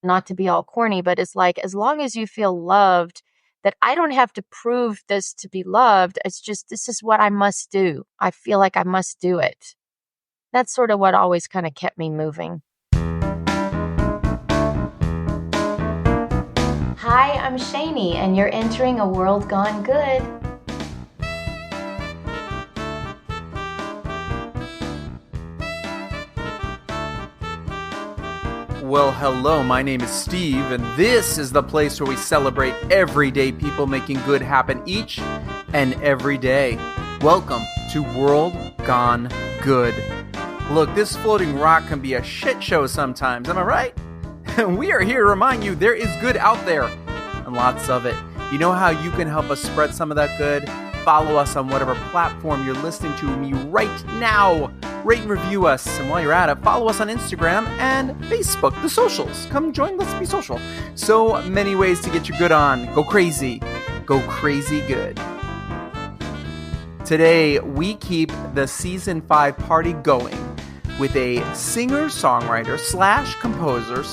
not to be all corny, but it's like, as long as you feel loved, that I don't have to prove this to be loved. It's just, this is what I must do. I feel like I must do it. That's sort of what always kind of kept me moving. Hi, I'm Shani, and you're entering a world gone good. Well, hello, my name is Steve, and this is the place where we celebrate everyday people making good happen each and every day. Welcome to World Gone Good. Look, this floating rock can be a shit show sometimes, am I right? And we are here to remind you there is good out there, and lots of it. You know how you can help us spread some of that good? Follow us on whatever platform you're listening to me right now. Rate and review us, and while you're at it, follow us on Instagram and Facebook, the socials. Come join, let's be social. So many ways to get your good on. Go crazy good. Today, we keep the Season 5 party going with a singer-songwriter / composer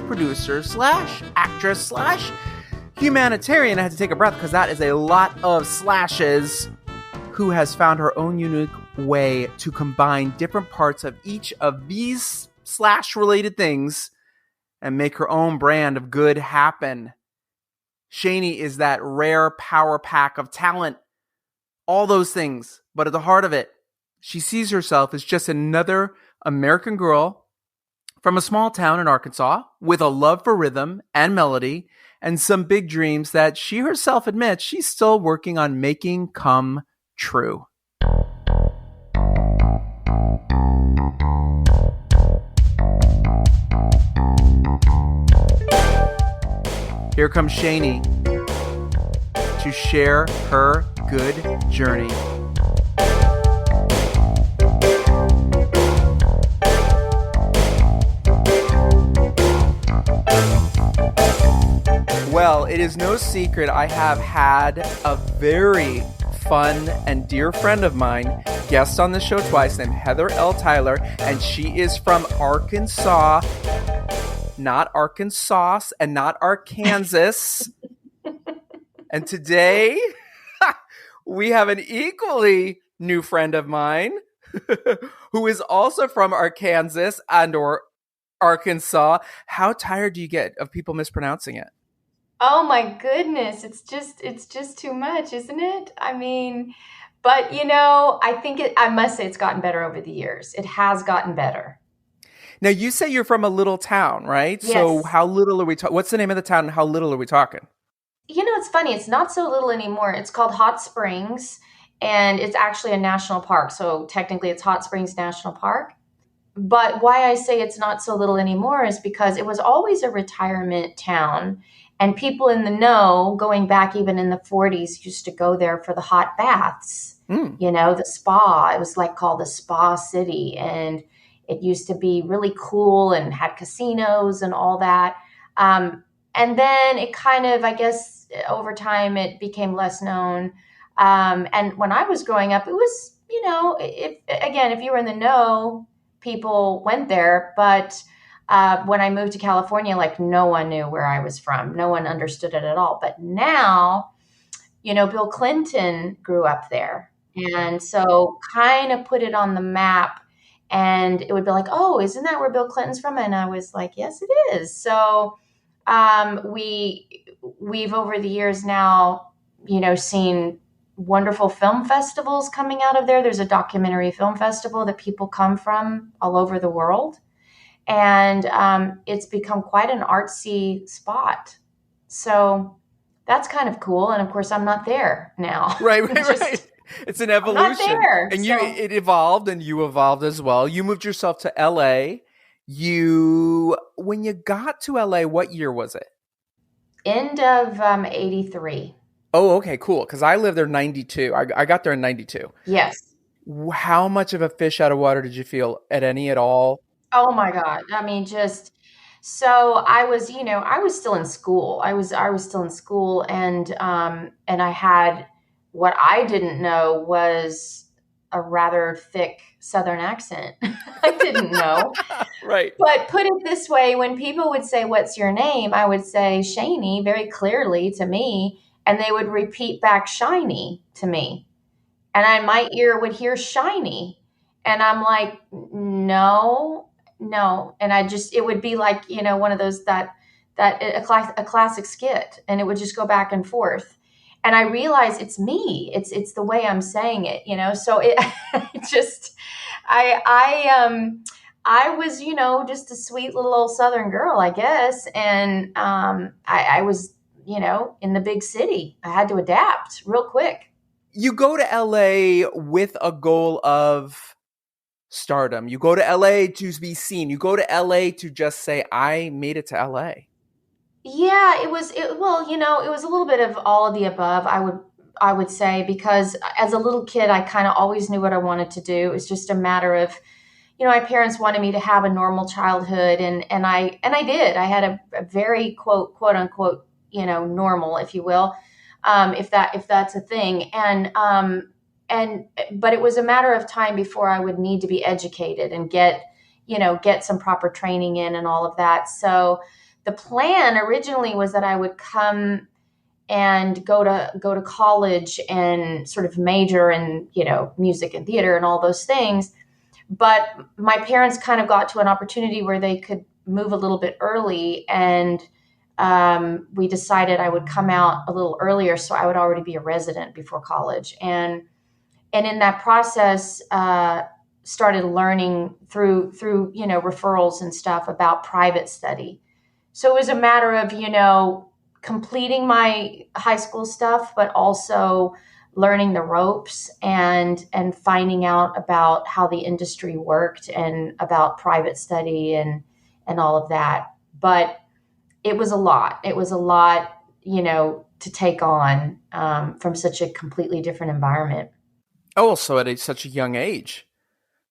/ producer / actress / humanitarian. I had to take a breath because that is a lot of slashes, who has found her own unique way to combine different parts of each of these / related things and make her own brand of good happen. Shani is that rare power pack of talent, all those things, but at the heart of it, she sees herself as just another American girl from a small town in Arkansas with a love for rhythm and melody and some big dreams that she herself admits she's still working on making come true. Here comes Shani to share her good journey. Well, it is no secret I have had a very fun and dear friend of mine guest on the show twice named Heather L. Tyler, and she is from Arkansas, not Arkansas and not Arkansas. And today we have an equally new friend of mine who is also from Arkansas and or Arkansas. How tired do you get of people mispronouncing it? Oh my goodness, it's just too much, isn't it? I mean, but I must say it's gotten better over the years. It has gotten better. Now, you say you're from a little town, right? Yes. So how little are we talking? What's the name of the town and how little are we talking? It's funny. It's not so little anymore. It's called Hot Springs, and it's actually a national park. So technically it's Hot Springs National Park. But why I say it's not so little anymore is because it was always a retirement town. And people in the know, going back even in the 40s, used to go there for the hot baths, the spa. It was called the Spa City. And it used to be really cool and had casinos and all that. And then it kind of, I guess, over time, it became less known. And when I was growing up, it was, if you were in the know, people went there. But when I moved to California, no one knew where I was from. No one understood it at all. But now, Bill Clinton grew up there. And so kind of put it on the map. And it would be like, oh, isn't that where Bill Clinton's from? And I was like, yes, it is. So we've over the years now, seen wonderful film festivals coming out of there. There's a documentary film festival that people come from all over the world. And it's become quite an artsy spot. So that's kind of cool. And of course, I'm not there now. Right. It's an evolution. I'm not there. And it evolved and you evolved as well. You moved yourself to LA. When you got to LA, what year was it? End of 83. Oh, okay, cool. Because I lived there in 92. I got there in 92. Yes. How much of a fish out of water did you feel at all? Oh my God. I mean, so I was still in school. I was still in school, and I had, what I didn't know was a rather thick Southern accent. I didn't know. Right. But put it this way, when people would say, "What's your name?" I would say Shani very clearly to me, and they would repeat back shiny to me. And my ear would hear shiny. And I'm like, no, no. And it would be like, one of those a classic skit, and it would just go back and forth. And I realize it's me. It's the way I'm saying it, So it just, I was, just a sweet little old Southern girl, I guess. And I was, in the big city. I had to adapt real quick. You go to LA with a goal of stardom. You go to LA to be seen. You go to LA to just say, I made it to LA. Yeah, it was a little bit of all of the above, I would say, because as a little kid, I kind of always knew what I wanted to do. It's just a matter of, my parents wanted me to have a normal childhood, and I did. I had a very quote unquote, normal, if you will, if that's a thing. But it was a matter of time before I would need to be educated and get some proper training in and all of that. So the plan originally was that I would come and go to college and sort of major in, music and theater and all those things. But my parents kind of got to an opportunity where they could move a little bit early, and we decided I would come out a little earlier so I would already be a resident before college. And in that process, started learning through referrals and stuff about private study. So it was a matter of completing my high school stuff, but also learning the ropes and finding out about how the industry worked and about private study and all of that. But it was a lot. It was a lot, to take on from such a completely different environment. Oh, so at such a young age.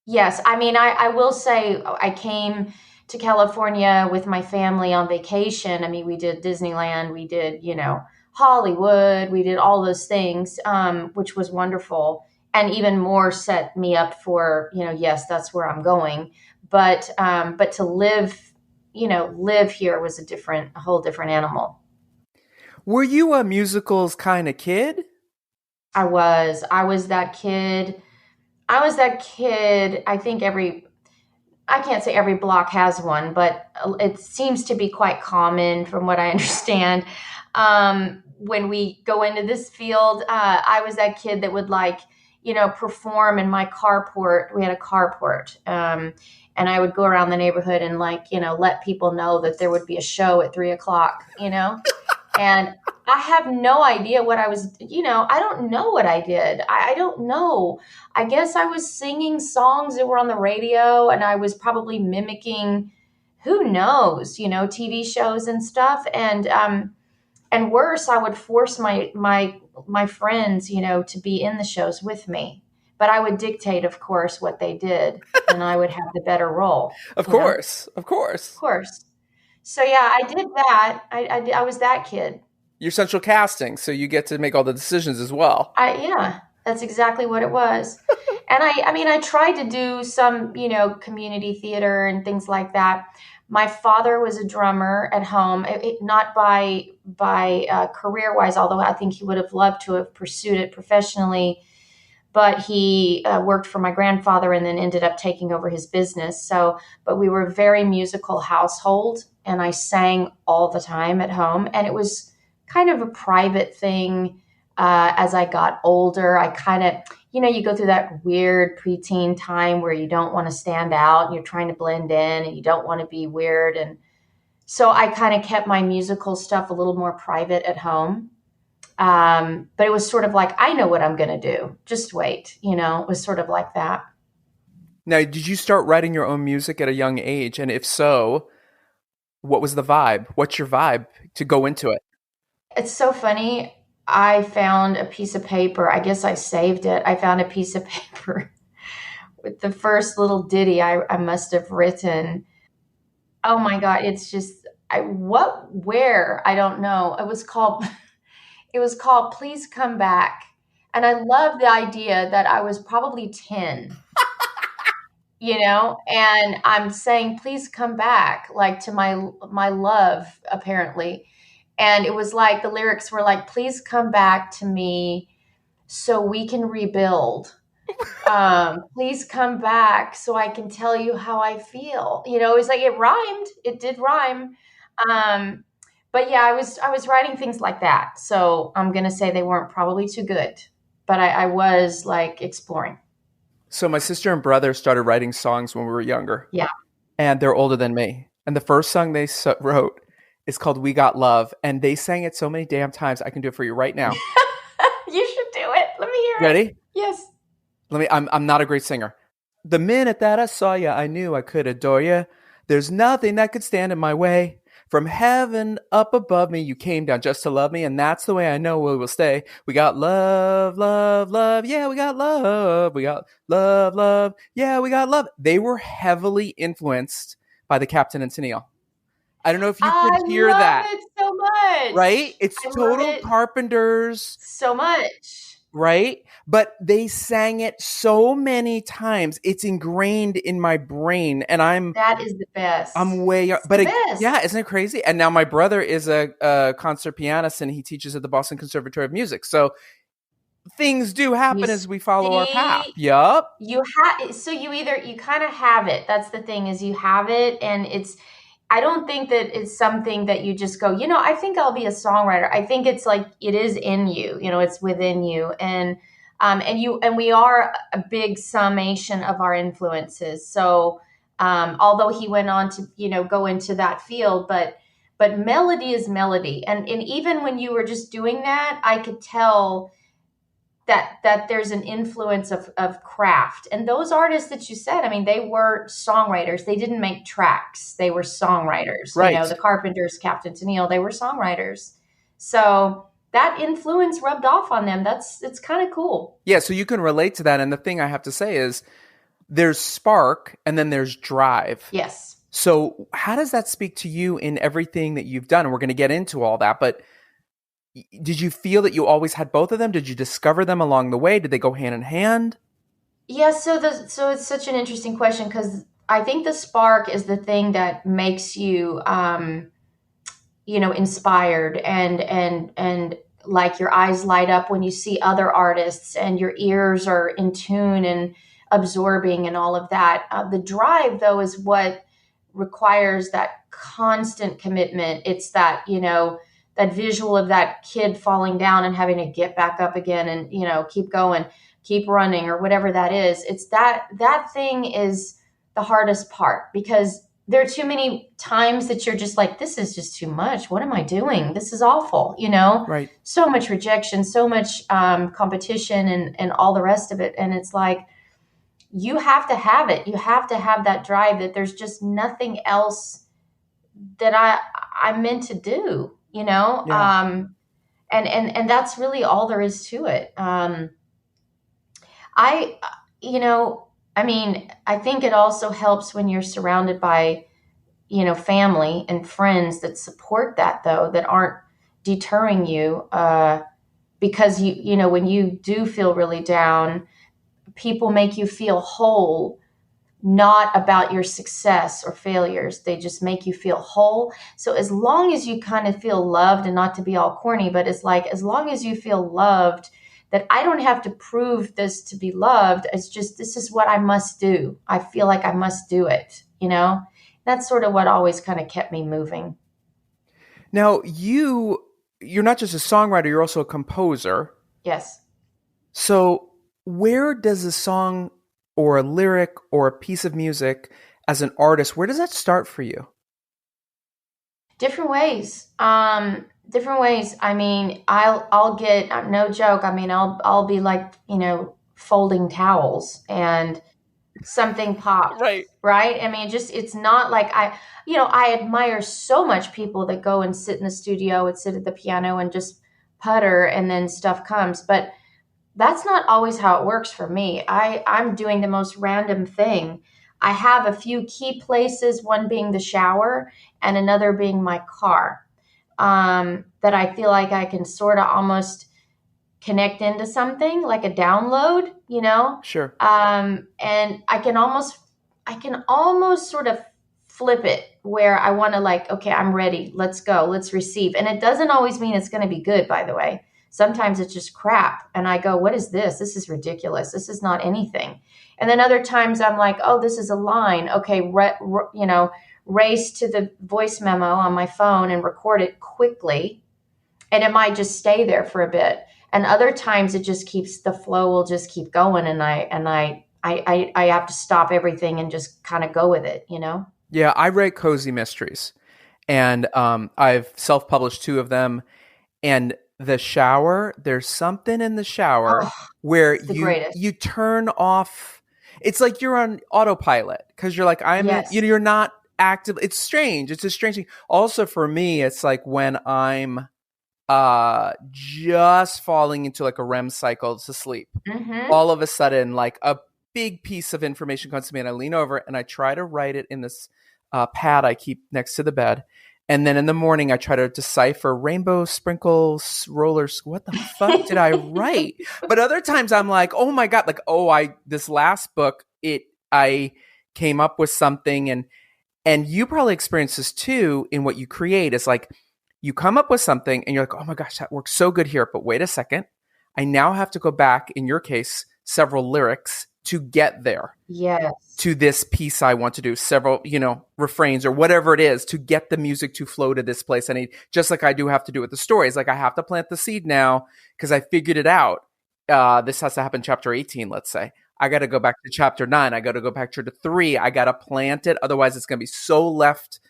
Yes. I mean, I will say I came to California with my family on vacation. I mean, we did Disneyland, we did, Hollywood, we did all those things, which was wonderful, and even more set me up for, yes, that's where I'm going. But to live here was a whole different animal. Were you a musicals kind of kid? I was that kid. I was that kid. I can't say every block has one, but it seems to be quite common from what I understand. When we go into this field, I was that kid that would perform in my carport. We had a carport. And I would go around the neighborhood and let people know that there would be a show at 3:00, and I have no idea what I was, I don't know what I did. I don't know. I guess I was singing songs that were on the radio, and I was probably mimicking, who knows, TV shows and stuff. And worse, I would force my friends, to be in the shows with me. But I would dictate, of course, what they did, and I would have the better role. Of course. Of course. Of course. So yeah, I did that. I was that kid. You're central casting, so you get to make all the decisions as well. Yeah, that's exactly what it was. And I mean, I tried to do some, community theater and things like that. My father was a drummer at home, not by career wise, although I think he would have loved to have pursued it professionally. But he worked for my grandfather and then ended up taking over his business. But we were a very musical household, and I sang all the time at home. And it was kind of a private thing. As I got older, I kind of, you go through that weird preteen time where you don't want to stand out and you're trying to blend in and you don't want to be weird. And so I kind of kept my musical stuff a little more private at home. But it was sort of like, I know what I'm going to do. Just wait. It was sort of like that. Now, did you start writing your own music at a young age? And if so, what was the vibe? What's your vibe to go into it? It's so funny. I found a piece of paper. I guess I saved it. I found a piece of paper with the first little ditty I must have written. Oh my God. It's just, where? I don't know. It was called Please Come Back. And I love the idea that I was probably 10, and I'm saying, please come back, like to my love, apparently. And it was like the lyrics were like, please come back to me so we can rebuild. Please come back so I can tell you how I feel. It's like it rhymed. It did rhyme. Um, but yeah, I was writing things like that. So I'm gonna say they weren't probably too good, but I was like exploring. So my sister and brother started writing songs when we were younger, Yeah. and they're older than me. And the first song they wrote is called "We Got Love," and they sang it so many damn times. I can do it for you right now. You should do it. Let me hear it. Ready? Yes. I'm not a great singer. The minute that I saw you, I knew I could adore you. There's nothing that could stand in my way. From heaven up above me, you came down just to love me, and that's the way I know we will stay. We got love, love, love. Yeah, we got love. We got love, love. Yeah, we got love. They were heavily influenced by the Captain and Tennille. I don't know if you could I hear love that, it so much. right? It's I love total it Carpenters, so much. right? But they sang it so many times, it's ingrained in my brain, and That is the I'm best. way, It's but the best. yeah, isn't it crazy? And now my brother is a concert pianist, and he teaches at the Boston Conservatory of Music. So things do You happen as we follow our path. see, Yup. you kind of have it. That's the thing, is you have it, and I don't think that it's something that you just go, I think I'll be a songwriter. I think it's like it is in you, it's within you. And we are a big summation of our influences. So although he went on to, go into that field, but melody is melody. And even when you were just doing that, I could tell that there's an influence of craft. And those artists that you said, I mean, they were songwriters. They didn't make tracks. They were songwriters. Right. The Carpenters, Captain Tennille, they were songwriters. So that influence rubbed off on them. It's kind of cool. Yeah, so you can relate to that. And the thing I have to say is there's spark and then there's drive. Yes. So how does that speak to you in everything that you've done? And we're going to get into all that, but did you feel that you always had both of them? Did you discover them along the way? Did they go hand in hand? Yeah, so it's such an interesting question, because I think the spark is the thing that makes you inspired, and like your eyes light up when you see other artists, and your ears are in tune and absorbing and all of that. The drive, though, is what requires that constant commitment. It's that, that visual of that kid falling down and having to get back up again and, keep going, keep running, or whatever that is. It's that thing is the hardest part, because there are too many times that you're just like, this is just too much. What am I doing? This is awful. Right. So much rejection, so much competition, and all the rest of it. And it's like, you have to have it. You have to have that drive, that there's just nothing else that I'm meant to do, Yeah. And that's really all there is to it. I, I mean, I think it also helps when you're surrounded by, family and friends that support that, though, that aren't deterring you, because when you do feel really down, people make you feel whole, not about your success or failures. They just make you feel whole. So as long as you kind of feel loved, and not to be all corny, but it's like, as long as you feel loved, that I don't have to prove this to be loved. It's just, this is what I must do. I feel like I must do it, That's sort of what always kind of kept me moving. Now you're not just a songwriter, you're also a composer. Yes. So where does a song or a lyric or a piece of music as an artist, where does that start for you? Different ways. Different ways. I mean, I'll get, no joke. I mean, I'll be like, folding towels, and something pops. Right. Right. I mean, it's not like I admire so much people that go and sit in the studio and sit at the piano and just putter, and then stuff comes. But that's not always how it works for me. I'm doing the most random thing. I have a few key places, one being the shower and another being my car, that I feel like I can sort of almost connect into something like a download, Sure. and I can almost sort of flip it where I want to like, okay, I'm ready. Let's go. Let's receive. And it doesn't always mean it's going to be good, by the way. Sometimes it's just crap. And I go, what is this? This is ridiculous. This is not anything. And then other times I'm like, oh, this is a line. Okay, race to the voice memo on my phone and record it quickly. And it might just stay there for a bit. And other times it just keeps, the flow will just keep going. And I have to stop everything and just kind of go with it, Yeah, I write cozy mysteries, and I've self-published 2 of them. And the shower, there's something in the shower where you turn off. It's like you're on autopilot because you're like, Yes. you're not active. It's strange. It's a strange thing. Also for me, it's like when I'm just falling into like a REM cycle to sleep. Mm-hmm. All of a sudden, like a big piece of information comes to me, and I lean over and I try to write it in this pad I keep next to the bed. And then in the morning, I try to decipher rainbow sprinkles, rollers. What the fuck did I write? But other times I'm like, oh my God, like, this last book, I came up with something, and you probably experience this too in what you create. It's like you come up with something and you're like, oh my gosh, that works so good here. But wait a second. I now have to go back, in your case, several lyrics to get there. Yes. To this piece I want to do, several, refrains or whatever it is to get the music to flow to this place. I need, just like I do have to do with the stories. Like I have to plant the seed now because I figured it out. This has to happen chapter 18, let's say. I got to go back to chapter 9. I got to go back to 3. I got to plant it. Otherwise, it's going to be so left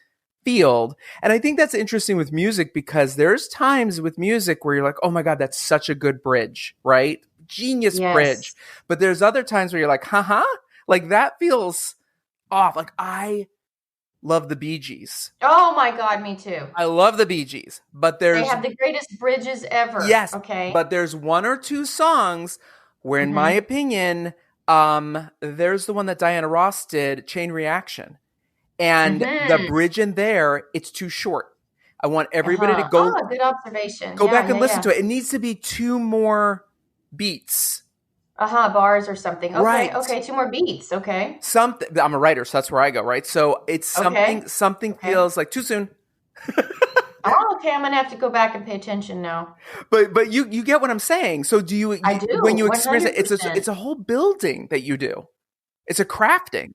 field. And I think that's interesting with music because there's times with music where you're like, oh my God, that's such a good bridge, right? Genius bridge. But there's other times where you're like, haha, like that feels off. Like I love the Bee Gees. Oh my God, me too. I love the Bee Gees, but they have the greatest bridges ever. Yes. Okay. But there's 1 or 2 songs where, in my opinion, there's the one that Diana Ross did, Chain Reaction. And the bridge in there, it's too short. I want everybody to go. Oh, good observation. Go back and listen to it. It needs to be 2 more beats. Bars or something. Okay. Right. Okay. 2 more beats. Okay. Something. I'm a writer, so that's where I go, right? So it's something feels like too soon. Oh, okay. I'm gonna have to go back and pay attention now. But you get what I'm saying. So do you? I do. When you experience 100%. it's a whole building that you do. It's a crafting.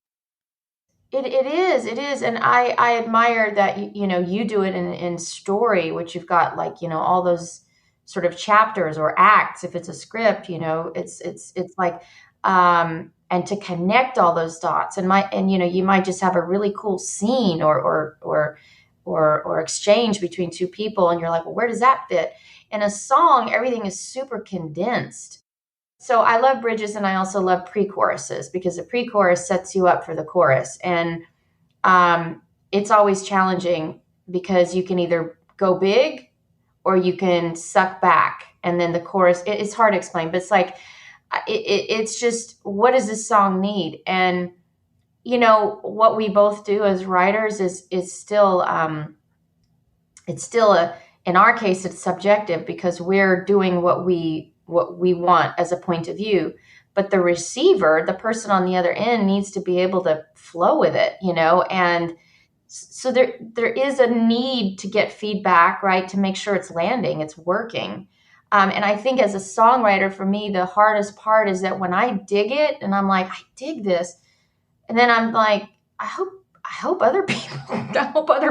It is, and I admire that you do it in story, which you've got like all those sort of chapters or acts. If it's a script, it's like and to connect all those dots, and you might just have a really cool scene or exchange between 2 people, and you're like, well, where does that fit? In a song, everything is super condensed. So I love bridges, and I also love pre-choruses because the pre-chorus sets you up for the chorus. And it's always challenging because you can either go big or you can suck back. And then the chorus, it's hard to explain, but it's like, it's just, what does this song need? And, what we both do as writers is still, in our case, it's subjective because we're doing what we want as a point of view, but the receiver, the person on the other end, needs to be able to flow with it, and so there is a need to get feedback, right, to make sure it's landing, it's working. And I think as a songwriter, for me, the hardest part is that when I dig it and I'm like, I dig this, and then I'm like, I hope other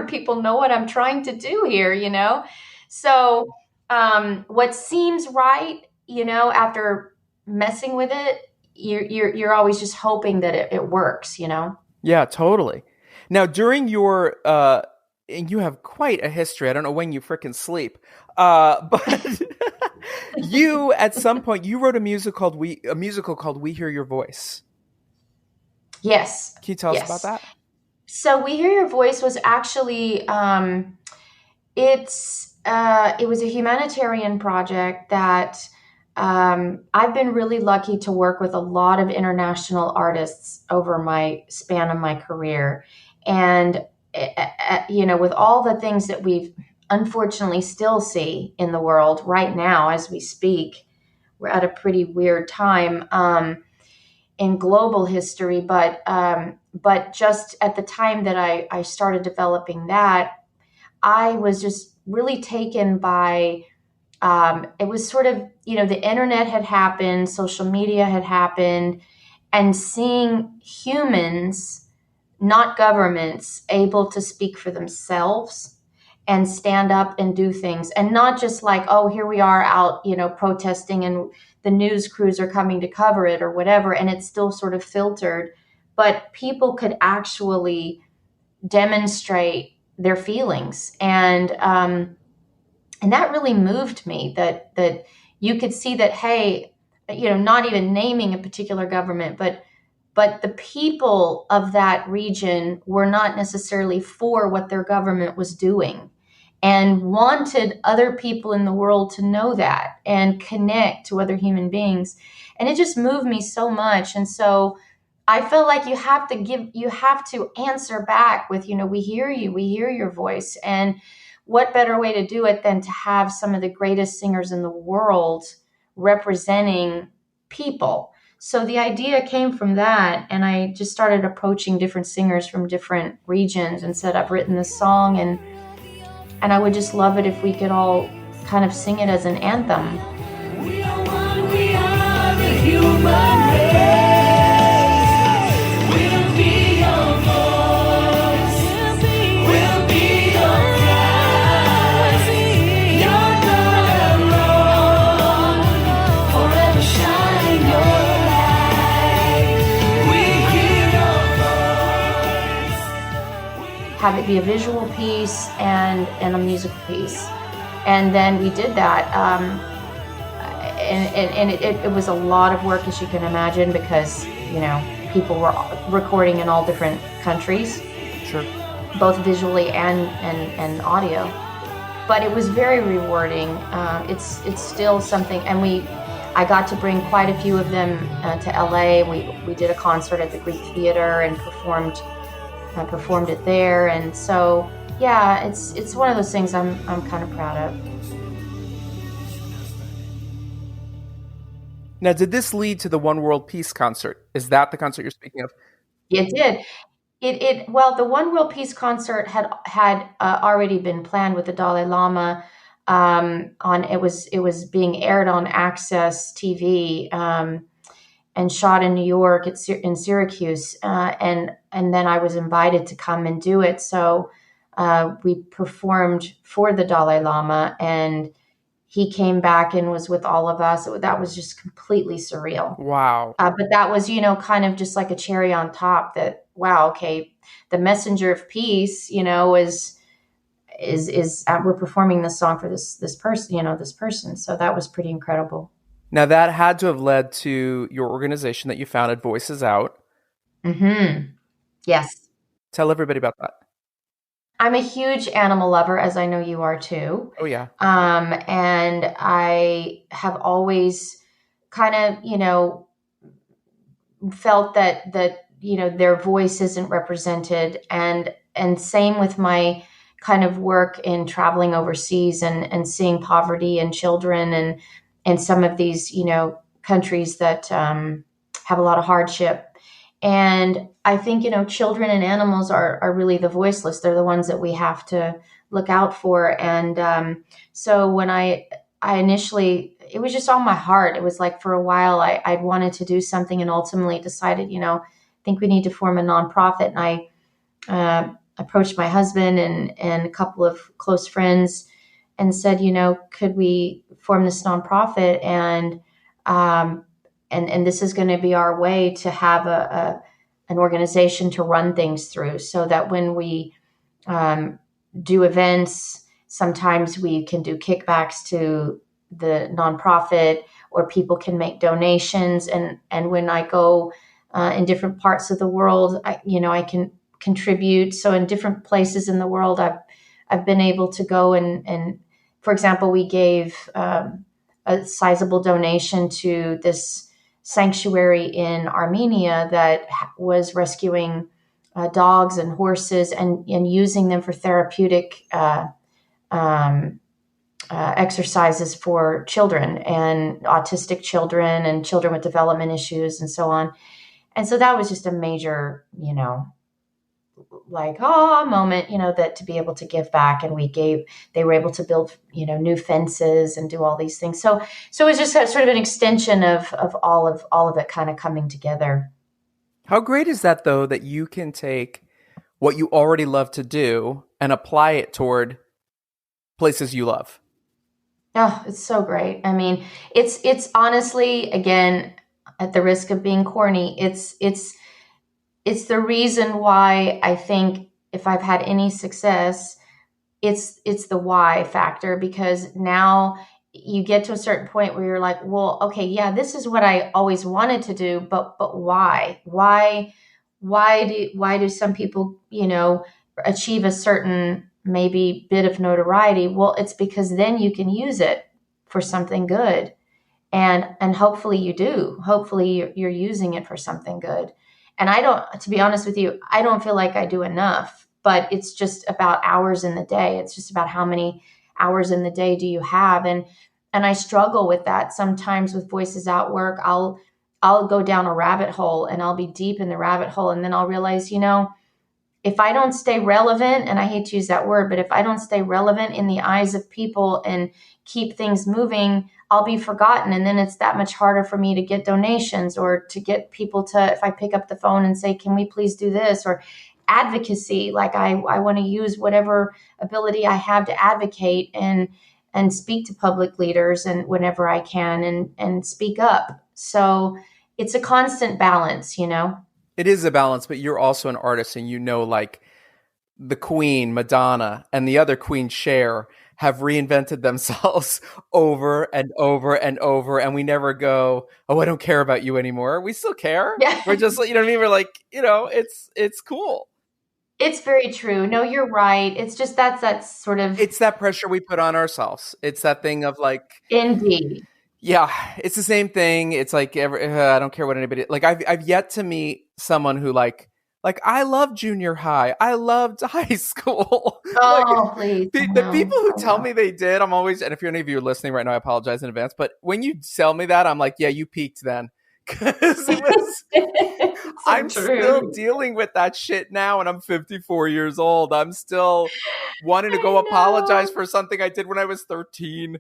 people know what I'm trying to do here, So what seems right, after messing with it, you're always just hoping that it works, Yeah, totally. Now, during your and you have quite a history. I don't know when you frickin' sleep, but you at some point you wrote a musical called "We Hear Your Voice." Yes. Can you tell us about that? So "We Hear Your Voice" was actually it was a humanitarian project that I've been really lucky to work with a lot of international artists over my span of my career. And, with all the things that we've unfortunately still see in the world right now as we speak, we're at a pretty weird time in global history. But just at the time that I started developing that, I was just really taken by it was sort of, the internet had happened, social media had happened, and seeing humans, not governments, able to speak for themselves and stand up and do things, and not just like, oh, here we are out, protesting, and the news crews are coming to cover it or whatever, and it's still sort of filtered, but people could actually demonstrate their feelings. And that really moved me, that you could see that, hey, not even naming a particular government, but the people of that region were not necessarily for what their government was doing, and wanted other people in the world to know that and connect to other human beings. And it just moved me so much. And so I feel like you have to answer back with, we hear you, we hear your voice. And what better way to do it than to have some of the greatest singers in the world representing people? So the idea came from that. And I just started approaching different singers from different regions and said, I've written this song, and I would just love it if we could all kind of sing it as an anthem. We are one, we are the human race. Have it be a visual piece and a musical piece. And then we did that. And it was a lot of work, as you can imagine, because, people were recording in all different countries. Sure. Both visually and audio. But it was very rewarding. It's still something, and I got to bring quite a few of them to LA. We did a concert at the Greek Theater and performed it there. And so, yeah, it's one of those things I'm kind of proud of. Now, did this lead to the One World Peace concert? Is that the concert you're speaking of? It did. Well, the One World Peace concert had already been planned with the Dalai Lama. It was being aired on Access TV and shot in New York in Syracuse, and then I was invited to come and do it. So we performed for the Dalai Lama, and he came back and was with all of us. That was just completely surreal. Wow. But that was, kind of just like a cherry on top, that, wow, okay, the messenger of peace, is we're performing this song for this person. So that was pretty incredible. Now that had to have led to your organization that you founded, Voices Out. Mm-hmm. Yes. Tell everybody about that. I'm a huge animal lover, as I know you are too. Oh, yeah. And I have always kind of, felt that their voice isn't represented. And same with my kind of work in traveling overseas and seeing poverty in children and some of these, countries that have a lot of hardship. And I think, children and animals are really the voiceless. They're the ones that we have to look out for. And so when I initially, it was just on my heart. It was like, for a while, I'd wanted to do something, and ultimately decided, I think we need to form a nonprofit. And I approached my husband and a couple of close friends and said, could we form this nonprofit? And this is going to be our way to have an organization to run things through, so that when we do events, sometimes we can do kickbacks to the nonprofit, or people can make donations. And when I go in different parts of the world, I can contribute. So in different places in the world, I've been able to go and for example, we gave a sizable donation to this sanctuary in Armenia that was rescuing dogs and horses and using them for therapeutic exercises for children and autistic children and children with development issues and so on. And so that was just a major, like, oh, moment, that to be able to give back. And they were able to build, new fences and do all these things. So it was just a, sort of an extension of all of it kind of coming together. How great is that, though, that you can take what you already love to do and apply it toward places you love? Oh, it's so great. I mean, it's honestly, again, at the risk of being corny, it's the reason why I think if I've had any success, it's the why factor, because now you get to a certain point where you're like, well, okay, yeah, this is what I always wanted to do, but why? Why do some people, achieve a certain maybe bit of notoriety? Well, it's because then you can use it for something good. And hopefully you do. Hopefully you're using it for something good. And I don't, to be honest with you, I don't feel like I do enough, but it's just about hours in the day. It's just about how many hours in the day do you have? And I struggle with that sometimes with Voices Out work. I'll go down a rabbit hole and I'll be deep in the rabbit hole. And then I'll realize, if I don't stay relevant, and I hate to use that word, but if I don't stay relevant in the eyes of people and keep things moving, I'll be forgotten. And then it's that much harder for me to get donations or to get people to, if I pick up the phone and say, can we please do this? Or advocacy, like I want to use whatever ability I have to advocate and speak to public leaders and whenever I can and speak up. So it's a constant balance, It is a balance, but you're also an artist, and like the Queen, Madonna, and the other Queen, Cher, have reinvented themselves over and over and over, and we never go, oh, I don't care about you anymore. We still care. Yeah. We're just, you know what I mean? We're like, it's cool. It's very true. No, you're right. It's just that's sort of It's that pressure we put on ourselves. It's that thing of like, indeed. yeah, it's the same thing. It's like I don't care what anybody like. I've yet to meet someone who like I loved junior high. I loved high school. Oh, please. The people who tell me they did, I'm always, and if any of you are listening right now, I apologize in advance. But when you tell me that, I'm like, yeah, you peaked then. Because it was, So I'm true. still dealing with that shit now, and I'm 54 years old. I'm still wanting to go apologize for something I did when I was 13.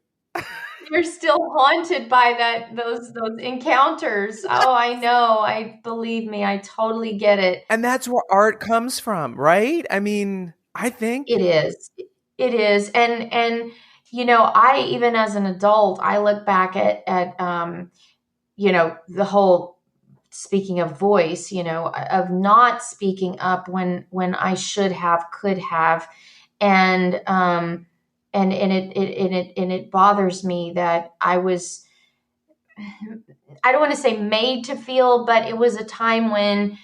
You're still haunted by those encounters. Oh, I know. Believe me, I totally get it. And that's where art comes from, right? I mean, I think It is. It is. And I, even as an adult, I look back at the whole, speaking of voice, of not speaking up when I should have, could have. And it bothers me that I don't want to say made to feel, but it was a time when,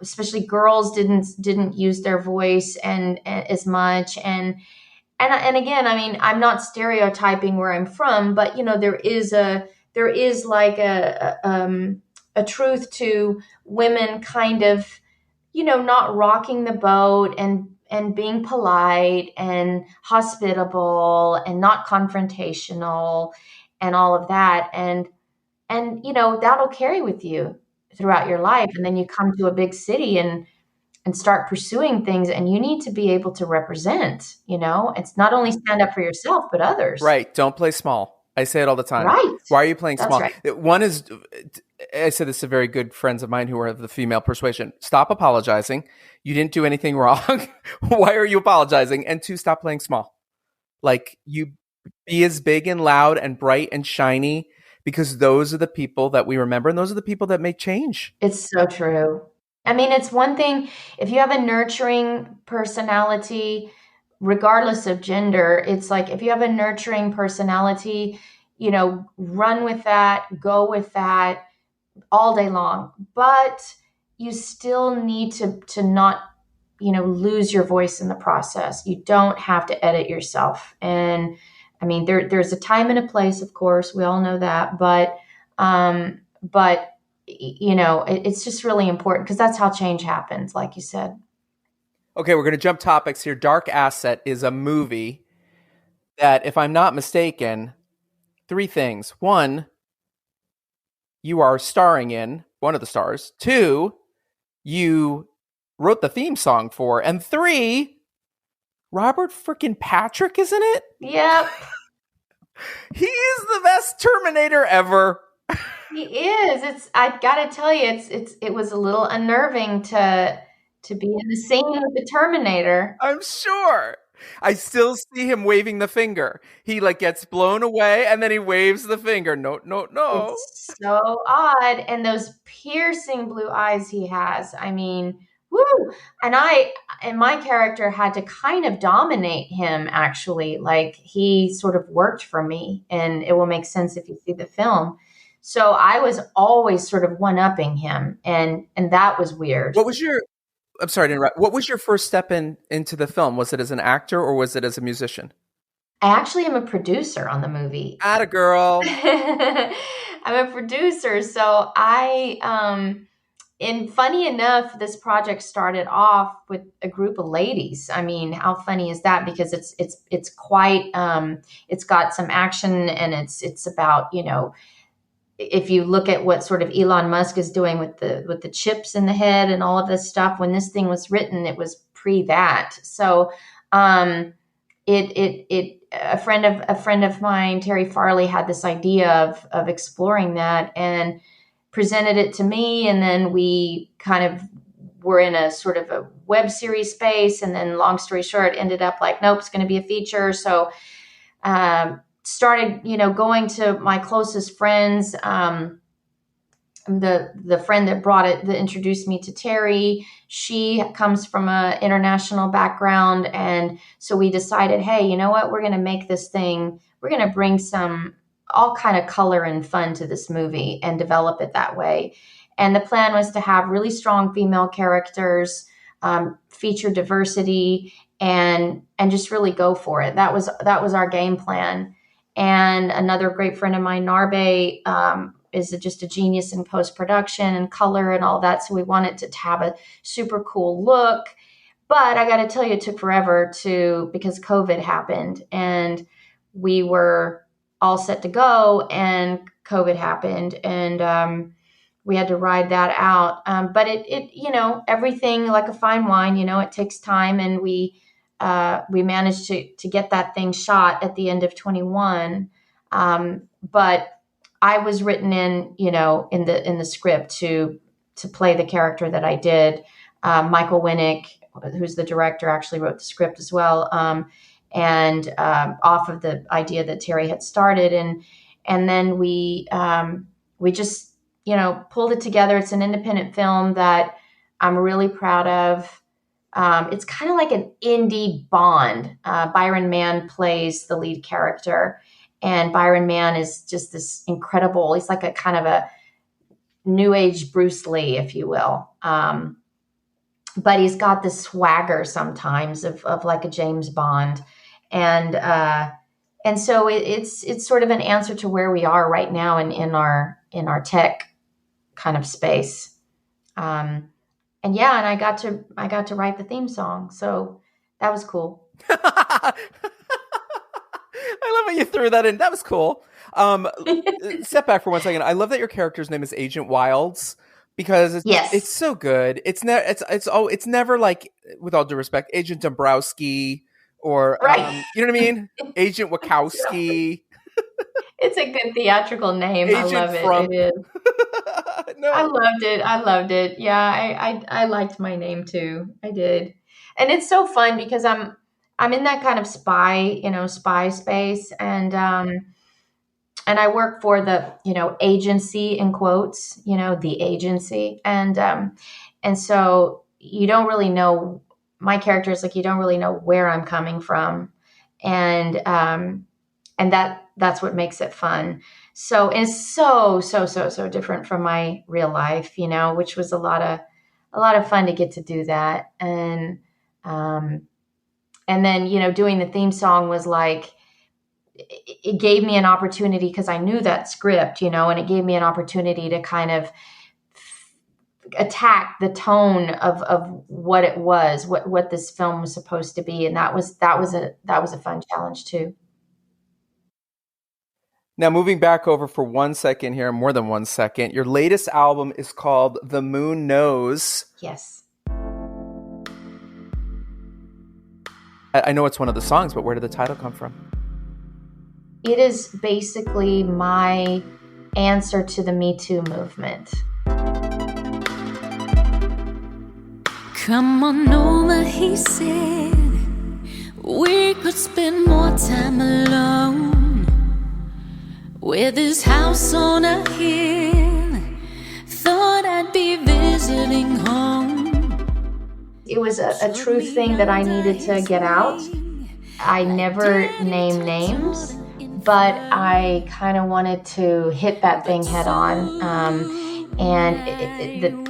especially girls didn't use their voice and as much. And again, I mean, I'm not stereotyping where I'm from, but there is like a truth to women kind of, not rocking the boat and being polite and hospitable and not confrontational and all of that. And that'll carry with you throughout your life. And then you come to a big city and start pursuing things, and you need to be able to represent, it's not only stand up for yourself, but others. Right. Don't play small. I say it all the time. Right. Why are you playing That's small? right. One is, I said this to very good friends of mine who are of the female persuasion. Stop apologizing. You didn't do anything wrong. Why are you apologizing? And two, stop playing small. Like, you be as big and loud and bright and shiny, because those are the people that we remember, and those are the people that make change. It's so true. I mean, it's one thing if you have a nurturing personality, regardless of gender. It's like, if you have a nurturing personality, run with that, go with that all day long. But you still need to not, lose your voice in the process. You don't have to edit yourself. And I mean, there's a time and a place, of course, we all know that, but it's just really important, because that's how change happens, like you said. Okay, we're going to jump topics here. Dark Asset is a movie that, if I'm not mistaken, three things. One, you are starring in, one of the stars. Two, you wrote the theme song for. And three, Robert freaking Patrick is in it? Yep. He is the best Terminator ever. He is. I gotta tell you, it was a little unnerving to be in the scene with the Terminator. I'm sure. I still see him waving the finger. He like gets blown away and then he waves the finger. No, no, no. It's so odd. And those piercing blue eyes he has. I mean, woo. And my character had to kind of dominate him actually. Like he sort of worked for me, and it will make sense if you see the film. So I was always sort of one-upping him, and that was weird. What was your I'm sorry to interrupt. What was your first step into the film? Was it as an actor or was it as a musician? I actually am a producer on the movie. Atta girl. I'm a producer, so and funny enough, this project started off with a group of ladies. I mean, how funny is that? Because it's quite it's got some action, and it's about, if you look at what sort of Elon Musk is doing with the chips in the head and all of this stuff. When this thing was written, it was pre that. So a friend of mine, Terry Farley, had this idea of exploring that and presented it to me, and then we kind of were in a sort of a web series space, and then long story short, ended up like, nope, it's going to be a feature. So started going to my closest friends, the friend that introduced me to Terry. She comes from an international background, and so we decided, hey, you know what, we're going to make this thing, we're going to bring some all kind of color and fun to this movie and develop it that way. And the plan was to have really strong female characters, feature diversity, and just really go for it. That was our game plan. And another great friend of mine, Narbe, is just a genius in post-production and color and all that. So we wanted to have a super cool look. But I got to tell you, it took forever because COVID happened, and we were all set to go, and COVID happened, and we had to ride that out. But it everything, like a fine wine, it takes time, and we managed to get that thing shot at the end of 21. But I was written in the script to play the character that I did. Michael Winnick, who's the director, actually wrote the script as well. And off of the idea that Terry had started, and then we just pulled it together. It's an independent film that I'm really proud of. It's kind of like an indie Bond. Byron Mann plays the lead character, and Byron Mann is just this incredible. He's like a kind of a new age Bruce Lee, if you will. But he's got this swagger sometimes of like a James Bond. And so it's sort of an answer to where we are right now in our tech kind of space. And I got to write the theme song, so that was cool. I love how you threw that in. That was cool. Step back for 1 second. I love that your character's name is Agent Wilds, because it's so good. It's never like, with all due respect, Agent Dombrowski or right. You know what I mean? Agent Wachowski. It's a good theatrical name. Agent I love it. Frump. It is. No. I loved it. Yeah, I liked my name too. I did. And it's so fun because I'm in that kind of spy space, and I work for the, agency, in quotes, the agency. And so you don't really know, my character is like, you don't really know where I'm coming from. And that's what makes it fun. So it's so different from my real life, which was a lot of fun to get to do that. And then, doing the theme song was like, it gave me an opportunity, because I knew that script, and it gave me an opportunity to kind of attack the tone of what it was, what this film was supposed to be. And that was a fun challenge too. Now, moving back over for 1 second here, more than 1 second, your latest album is called The Moon Knows. Yes. I know it's one of the songs, but where did the title come from? It is basically my answer to the Me Too movement. Come on over, he said. We could spend more time alone. With his house on a hill, thought I'd be visiting home. It was a true thing that I needed to get out. I never named names, but I kind of wanted to hit that thing head on. And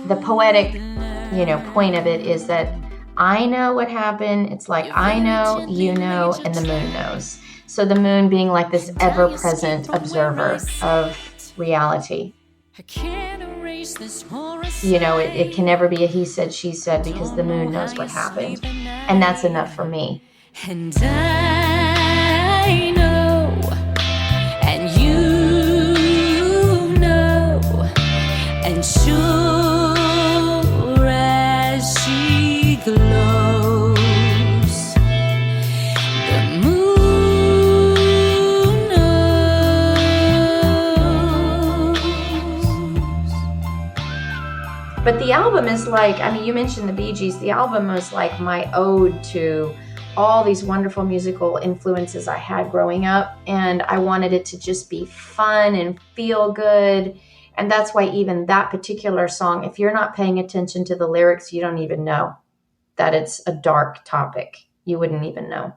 the poetic, point of it is that I know what happened. It's like I know, you know, and the moon knows. So the moon being like this ever-present observer of reality. It can never be a he said, she said, because the moon knows what happened. And that's enough for me. And I know, and you know, and sure as she glows, the moon knows. But the album is like, you mentioned the Bee Gees. The album was like my ode to all these wonderful musical influences I had growing up, and I wanted it to just be fun and feel good. And that's why even that particular song, if you're not paying attention to the lyrics, you don't even know that it's a dark topic. You wouldn't even know.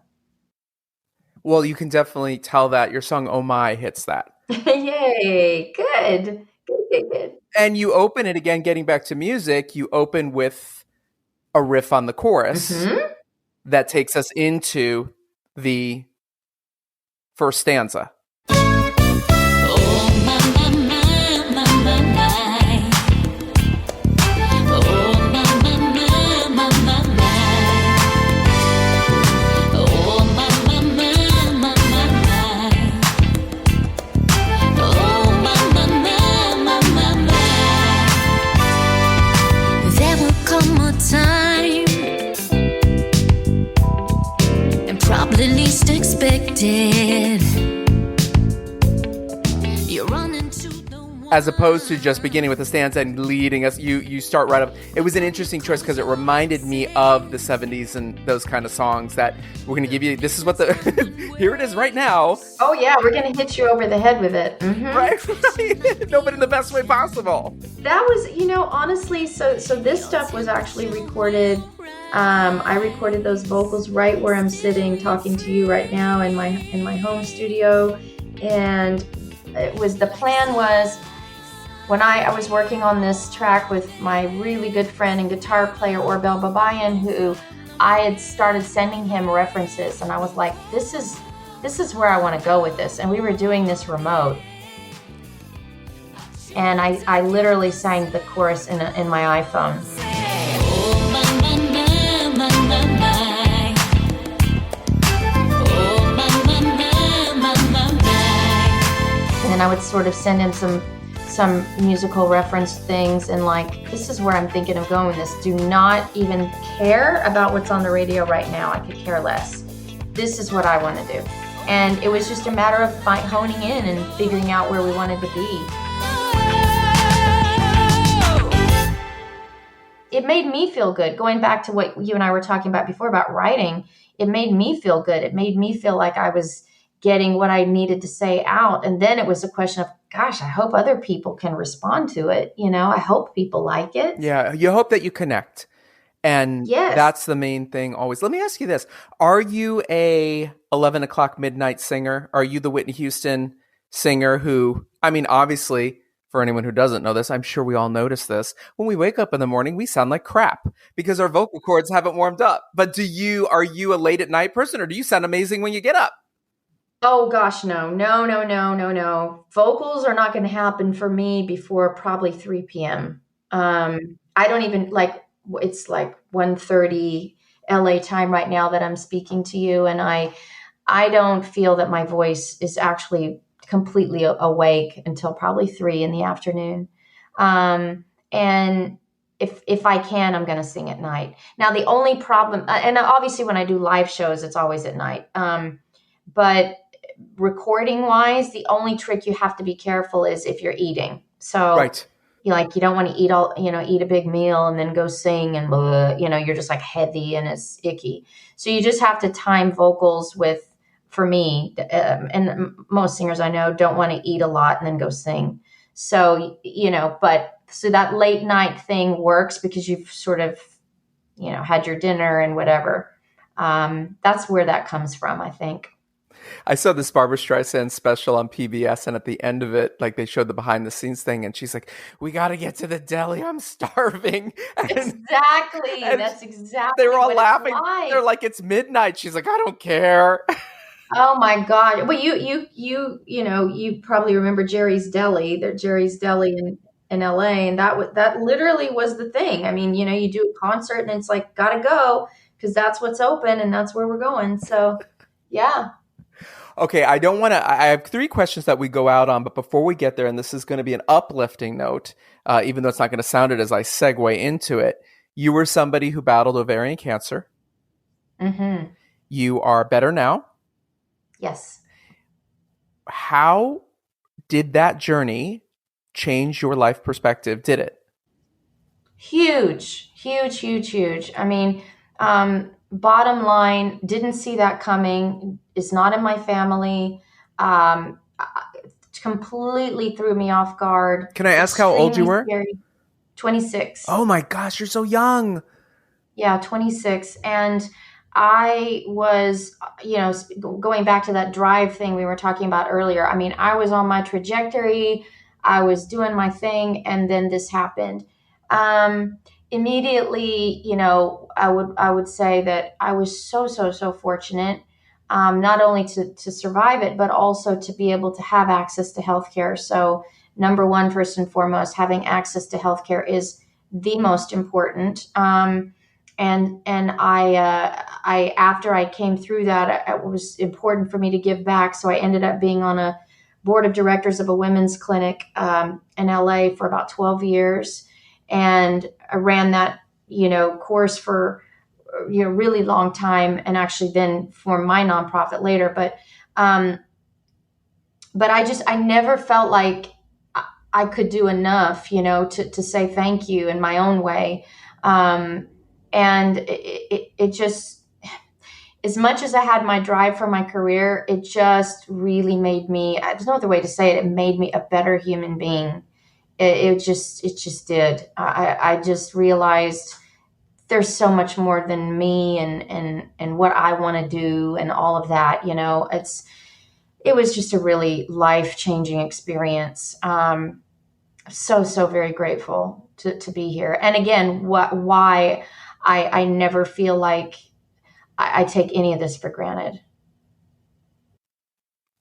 Well, you can definitely tell that your song Oh My hits that. Yay, good. Good. And you open it again, getting back to music, you open with a riff on the chorus. Mm-hmm. That takes us into the first stanza. There will come a time, probably least expected. You run into the as opposed to just beginning with a stanza and leading us, you start right up. It was an interesting choice because it reminded me of the 70s and those kind of songs that we're going to give you. This is what the here it is right now. Oh yeah, we're going to hit you over the head with it. Mm-hmm. Right. No, but in the best way possible. That was, honestly, so this stuff was actually recorded. I recorded those vocals right where I'm sitting talking to you right now in my home studio. And the plan was when I was working on this track with my really good friend and guitar player Orbel Babayan, who I had started sending him references, and I was like, this is where I want to go with this. And we were doing this remote. And I literally sang the chorus in my iPhone. And I would sort of send him some musical reference things and like, this is where I'm thinking of going with this. Do not even care about what's on the radio right now. I could care less. This is what I want to do. And it was just a matter of honing in and figuring out where we wanted to be. It made me feel good. Going back to what you and I were talking about before about writing, it made me feel good. It made me feel like I was getting what I needed to say out. And then it was a question of, gosh, I hope other people can respond to it. I hope people like it. Yeah, you hope that you connect. And yes. That's the main thing always. Let me ask you this. Are you a 11 o'clock midnight singer? Are you the Whitney Houston singer who, obviously, for anyone who doesn't know this, I'm sure we all notice this. When we wake up in the morning, we sound like crap because our vocal cords haven't warmed up. But are you a late at night person, or do you sound amazing when you get up? Oh gosh, no. Vocals are not going to happen for me before probably 3 p.m. I don't even it's like 1:30 LA time right now that I'm speaking to you. And I don't feel that my voice is actually completely awake until probably 3 in the afternoon. And if I can, I'm going to sing at night. Now, the only problem, and obviously when I do live shows, it's always at night. But recording wise, the only trick you have to be careful is if you're eating. So Right. you don't want to eat a big meal and then go sing and you're just like heavy and it's icky. So you just have to time vocals with, for me, and most singers I know don't want to eat a lot and then go sing. So, so that late night thing works because you've sort of, had your dinner and whatever. That's where that comes from, I think. I saw this Barbara Streisand special on PBS, and at the end of it, like they showed the behind the scenes thing, and she's like, "We got to get to the deli. I'm starving." Exactly. That's exactly. They were all what laughing. It's like. They're like, "It's midnight." She's like, "I don't care." Oh my God. Well, you probably remember Jerry's Deli, Jerry's Deli in LA. And that literally was the thing. I mean, you do a concert and it's like, gotta go because that's what's open and that's where we're going. So yeah. Okay, I have 3 questions that we go out on, but before we get there, and this is going to be an uplifting note, even though it's not going to sound it as I segue into it, you were somebody who battled ovarian cancer. Mm-hmm. You are better now. Yes. How did that journey change your life perspective? Did it? Huge, huge, huge, huge. I mean, bottom line, didn't see that coming. It's not in my family. Completely threw me off guard. Can I ask how old you were? Scary. 26. Oh my gosh, you're so young. Yeah, 26. And I was, going back to that drive thing we were talking about earlier. I mean, I was on my trajectory. I was doing my thing. And then this happened. Immediately, I would say that I was so fortunate, not only to survive it, but also to be able to have access to healthcare. So number one, first and foremost, having access to healthcare is the most important. And I after I came through that, it was important for me to give back. So I ended up being on a board of directors of a women's clinic in LA for about 12 years. And I ran that, course for, really long time, and actually then formed my nonprofit later. But I never felt like I could do enough, to say thank you in my own way. And it just, as much as I had my drive for my career, it just really made me, there's no other way to say it. It made me a better human being. It just did. I just realized there's so much more than me and what I want to do and all of that. It was just a really life-changing experience. So very grateful to be here. And again, why I never feel like I take any of this for granted.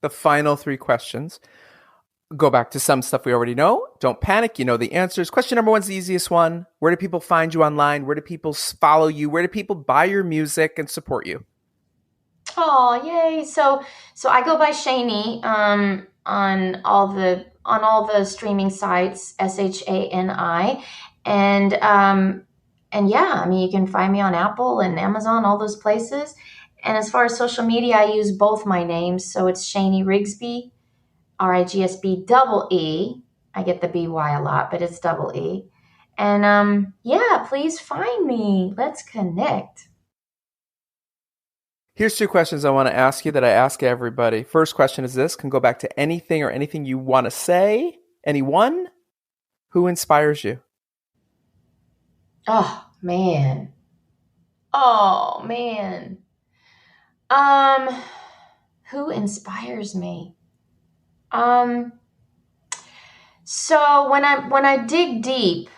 The final 3 questions go back to some stuff we already know. Don't panic. You know the answers. Question number 1's the easiest one. Where do people find you online? Where do people follow you? Where do people buy your music and support you? Oh, yay. So I go by Shani on all the streaming sites, Shani. And yeah, I mean, you can find me on Apple and Amazon, all those places. And as far as social media, I use both my names. So it's Shani Rigsby, Rigsbee. I get the BY a lot, but it's double E. And yeah, please find me. Let's connect. Here's 2 questions I want to ask you that I ask everybody. First question is this. Can go back to anything or anything you want to say. Anyone? Who inspires you? Oh, man. Who inspires me? So when I dig deep,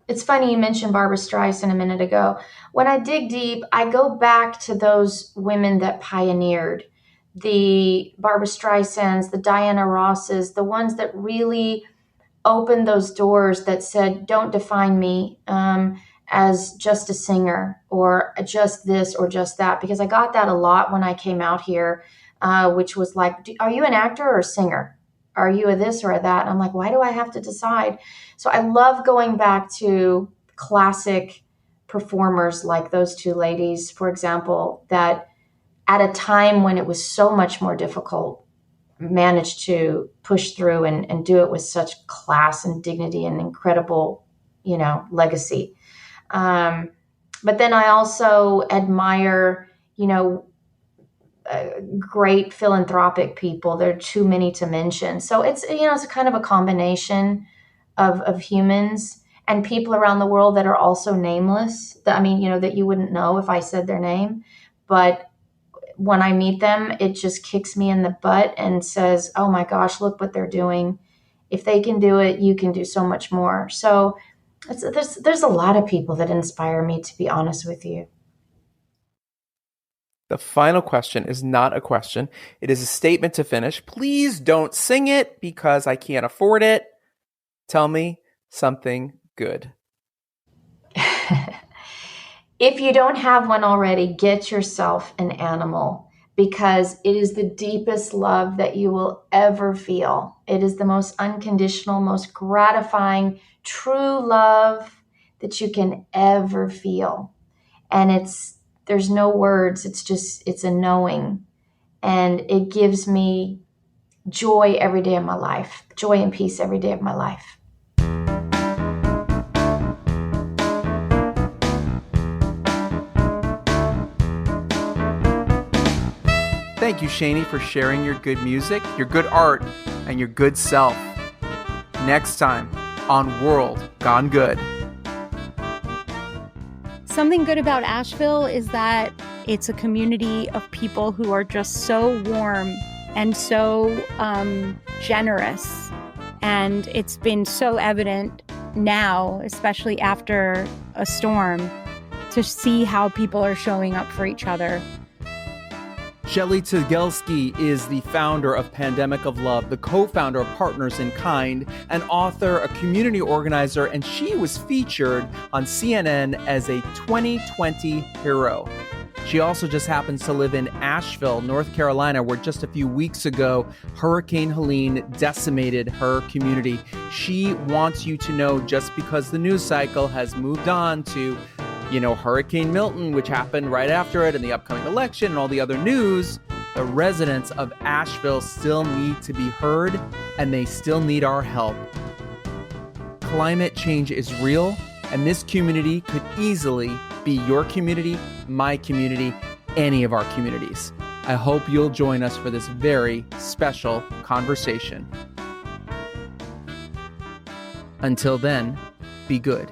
it's funny you mentioned Barbara Streisand a minute ago. When I dig deep, I go back to those women that pioneered, the Barbara Streisands, the Diana Rosses, the ones that really opened those doors that said, don't define me as just a singer or just this or just that, because I got that a lot when I came out here, which was like, are you an actor or a singer? are you a this or a that? And I'm like, why do I have to decide? So I love going back to classic performers like those two ladies, for example, that at a time when it was so much more difficult, managed to push through and do it with such class and dignity and incredible, legacy. But then I also admire, great philanthropic people. There are too many to mention. So it's kind of a combination of humans and people around the world that are also nameless. That you wouldn't know if I said their name, but when I meet them, it just kicks me in the butt and says, oh my gosh, look what they're doing. If they can do it, you can do so much more. So there's a lot of people that inspire me, to be honest with you. The final question is not a question. It is a statement to finish. Please don't sing it because I can't afford it. Tell me something good. If you don't have one already, get yourself an animal, because it is the deepest love that you will ever feel. It is the most unconditional, most gratifying, true love that you can ever feel. And there's no words. It's a knowing. And it gives me joy every day of my life, joy and peace every day of my life. Thank you, Shani, for sharing your good music, your good art, and your good self. Next time on World Gone Good. Something good about Asheville is that it's a community of people who are just so warm and so generous. And it's been so evident now, especially after a storm, to see how people are showing up for each other. Shelly Tygielski is the founder of Pandemic of Love, the co-founder of Partners in Kind, an author, a community organizer, and she was featured on CNN as a 2020 hero. She also just happens to live in Asheville, North Carolina, where just a few weeks ago, Hurricane Helene decimated her community. She wants you to know, just because the news cycle has moved on to Hurricane Milton, which happened right after it, and the upcoming election and all the other news, the residents of Asheville still need to be heard, and they still need our help. Climate change is real, and this community could easily be your community, my community, any of our communities. I hope you'll join us for this very special conversation. Until then, be good.